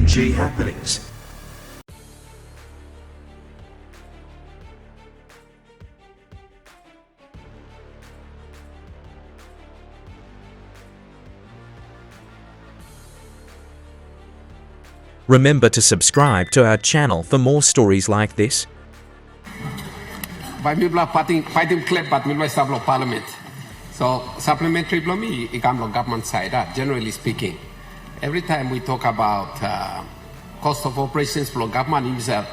PNG Happenings. Remember to subscribe to our channel for more stories like this. By me fighting clip but me stable parliament. So supplementary blow me ikam government side, generally speaking. Every time we talk about cost of operations for government user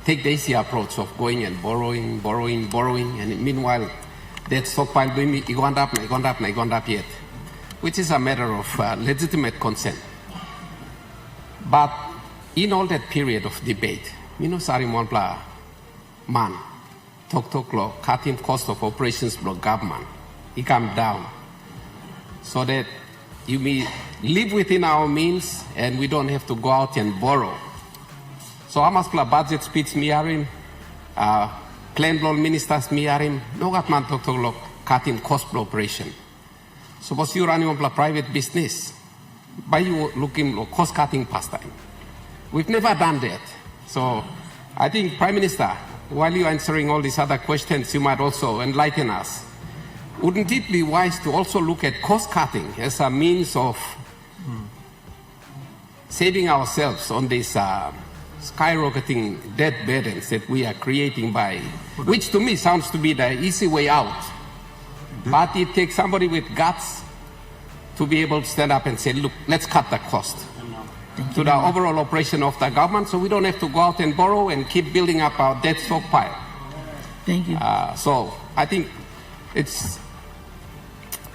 take the easy approach of going and borrowing, and meanwhile that stockpile by me gone up yet, which is a matter of legitimate concern. But in all that period of debate, sari monpla man talk law cutting cost of operations for government, it come down so that you may live within our means and we don't have to go out and borrow. So I must play budget speech miarim, plan law ministers miarim, no government talk law cutting cost for operation. Suppose you running on private business. By you looking at cost-cutting pastime. We've never done that. So I think, Prime Minister, while you're answering all these other questions, you might also enlighten us. Wouldn't it be wise to also look at cost-cutting as a means of saving ourselves on these skyrocketing debt burdens that we are creating by, which to me sounds to be the easy way out. But it takes somebody with guts to be able to stand up and say, look, let's cut the cost to the overall operation of the government so we don't have to go out and borrow and keep building up our debt stockpile. Thank you. So I think it's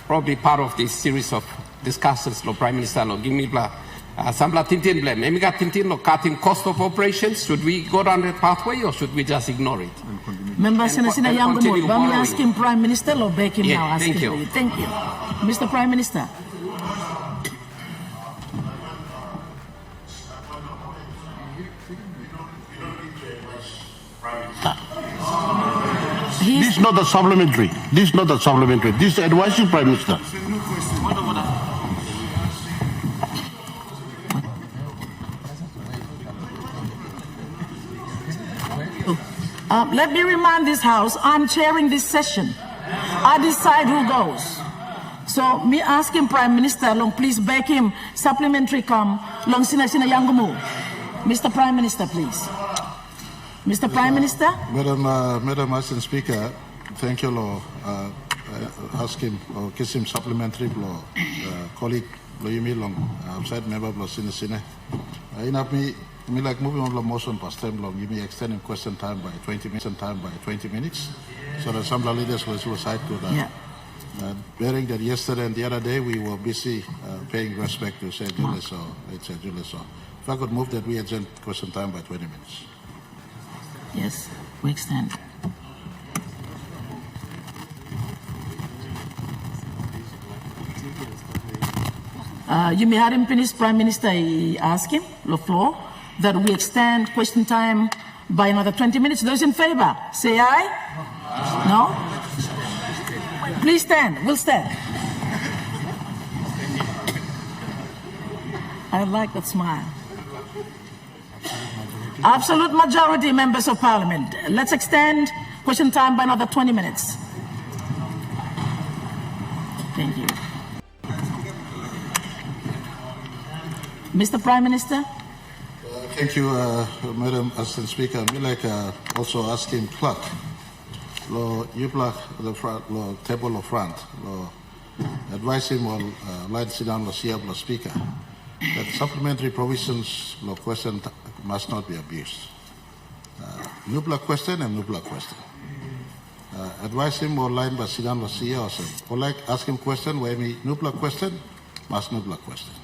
probably part of this series of discussions, Prime Minister, give me Sambla Tintin blame. Emiga Tintin cutting cost of operations. Should we go down that pathway or should we just ignore it? Member Senator Yangamul, let me ask him Prime Minister or back him now. Thank you. Thank you. Mr. Prime Minister. This is not a supplementary. This is not a supplementary. This is advising Prime Minister. Let me remind this House, I'm chairing this session. I decide who goes. So me asking Prime Minister, long please back him, supplementary come, long sina Yangumu. Mr. Prime Minister, please. Mr. Prime Minister? Madam Assistant Speaker, thank you, Law. Ask him, or kiss him supplementary, Law. Colleague, Law Yumi Long, outside member, Law Sina. Me like moving on the motion past time long, give me extending question time by 20 minutes. So that some leaders will decide to that. Bearing that yesterday and the other day we were busy paying respect to say Julie, so it's a Julie. So if I could move that we extend question time by 20 minutes. Yes, we extend. You may have him finish, Prime Minister. I ask him, the floor, that we extend question time by another 20 minutes. Those in favor, say aye. No? Please stand. We'll stand. I like that smile. Absolute majority, members of Parliament. Let's extend question time by another 20 minutes. Thank you. Mr. Prime Minister? Thank you, Madam Assistant Speaker. Me like also asking clerk, Law you block the front, Law table of front, Law advise him on line sit down, Law Siab, Speaker, that supplementary provisions, Law question must not be abused. New block question and new block question. Advise him or line by sit down, Law Siab, or like ask him question where me new block question must new block question.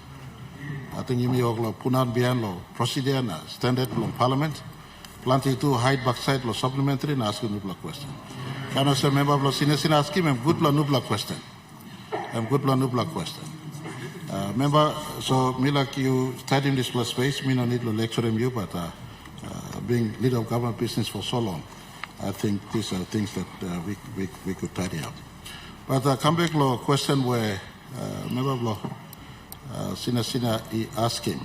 I think you may have punan behind law procedure and standard law parliament. Plenty to hide backside law supplementary and ask a new block question. Can I say member of law senior ask him good law new block question. Good law new block question. Member, so me like you studying this plus space, me no need to lecture you, but being leader of government business for so long, I think these are things that we could tidy up. But come back law question where member of law. Sina he asking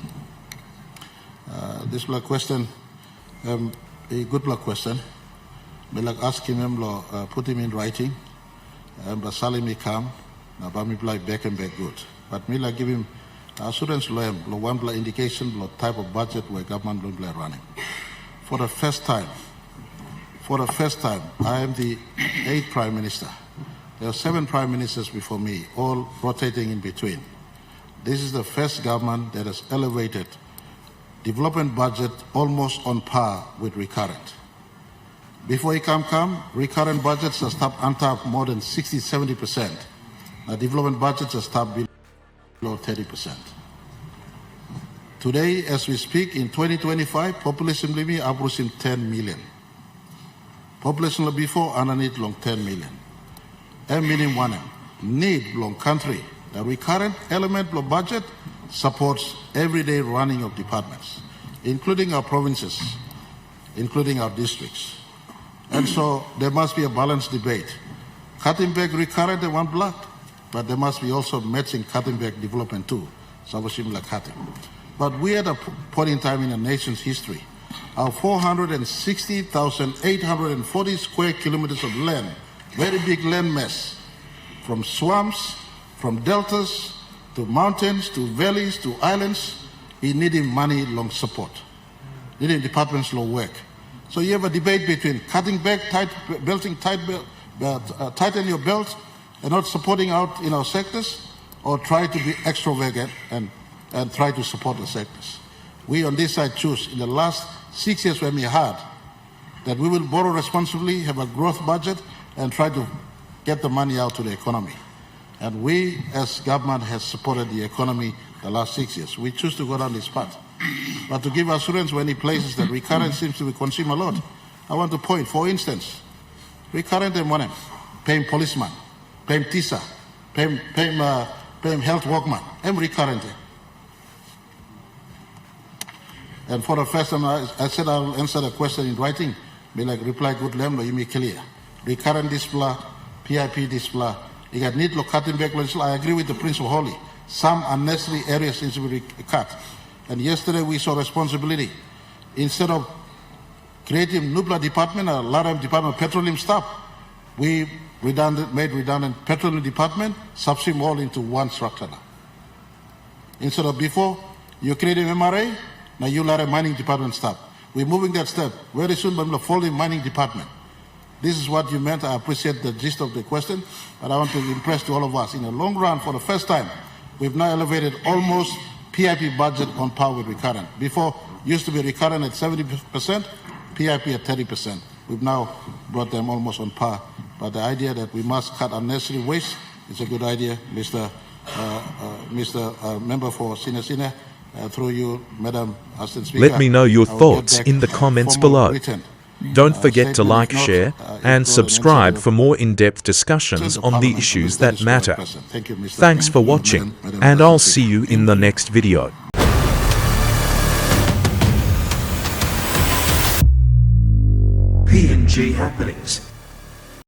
This black question, a good black question. Me like ask him, put him in writing, but Salim me come, but me like back and back good. But me like give him assurance one black indication, type of budget where government will be running. For the first time, I am the 8th Prime Minister. There are 7 Prime Ministers before me, all rotating in between. This is the first government that has elevated development budget almost on par with recurrent. Before he come, recurrent budgets are stopped on top more than 60-70%. Now development budgets are stopped below 30%. Today, as we speak, in 2025, population limit approaching 10 million. Population before underneath long 10 million. And meaning one need long country. The recurrent element of budget supports everyday running of departments, including our provinces, including our districts. And so there must be a balanced debate. Cutting back recurrent and one block, but there must be also matching cutting back development too. So similar cutting. But we at a point in time in the nation's history, our 460,840 square kilometers of land, very big land mass, from swamps, from deltas, to mountains, to valleys, to islands, we needing money long support, needing departments long work. So you have a debate between cutting back, tighten your belt, and not supporting out in our sectors, or try to be extravagant and try to support the sectors. We on this side choose in the last 6 years when we had that we will borrow responsibly, have a growth budget, and try to get the money out to the economy. And we as government has supported the economy the last 6 years. We choose to go down this path. But to give assurance when he places that recurrent seems to be consumed a lot, I want to point, for instance, recurrent and one, paying policeman, paying TISA, paying health workman, and recurrent. And for the first time, I said I'll answer the question in writing, be like reply good lemlo, you make clear. Recurrent display, PIP display, you got need to cutting back legislation. I agree with the Prince of Holy. Some unnecessary areas need to be cut. And yesterday we saw responsibility. Instead of creating nuclear department, a lot of department of petroleum staff, we made redundant petroleum department, subsume all into one structure now. Instead of before, you created MRA, now you let a mining department staff. We're moving that step. Very soon, we'll fold in mining department. This is what you meant. I appreciate the gist of the question, but I want to impress to all of us. In the long run, for the first time, we've now elevated almost PIP budget on par with recurrent. Before, used to be recurrent at 70%, PIP at 30%. We've now brought them almost on par. But the idea that we must cut unnecessary waste is a good idea, Mr. Member for Sina, through you, Madam Assistant Speaker. Let me know your thoughts in the comments below. Don't forget to like, share, and subscribe for more in-depth discussions on the issues that matter. Thanks for watching, and I'll see you in the next video. PNG Happenings.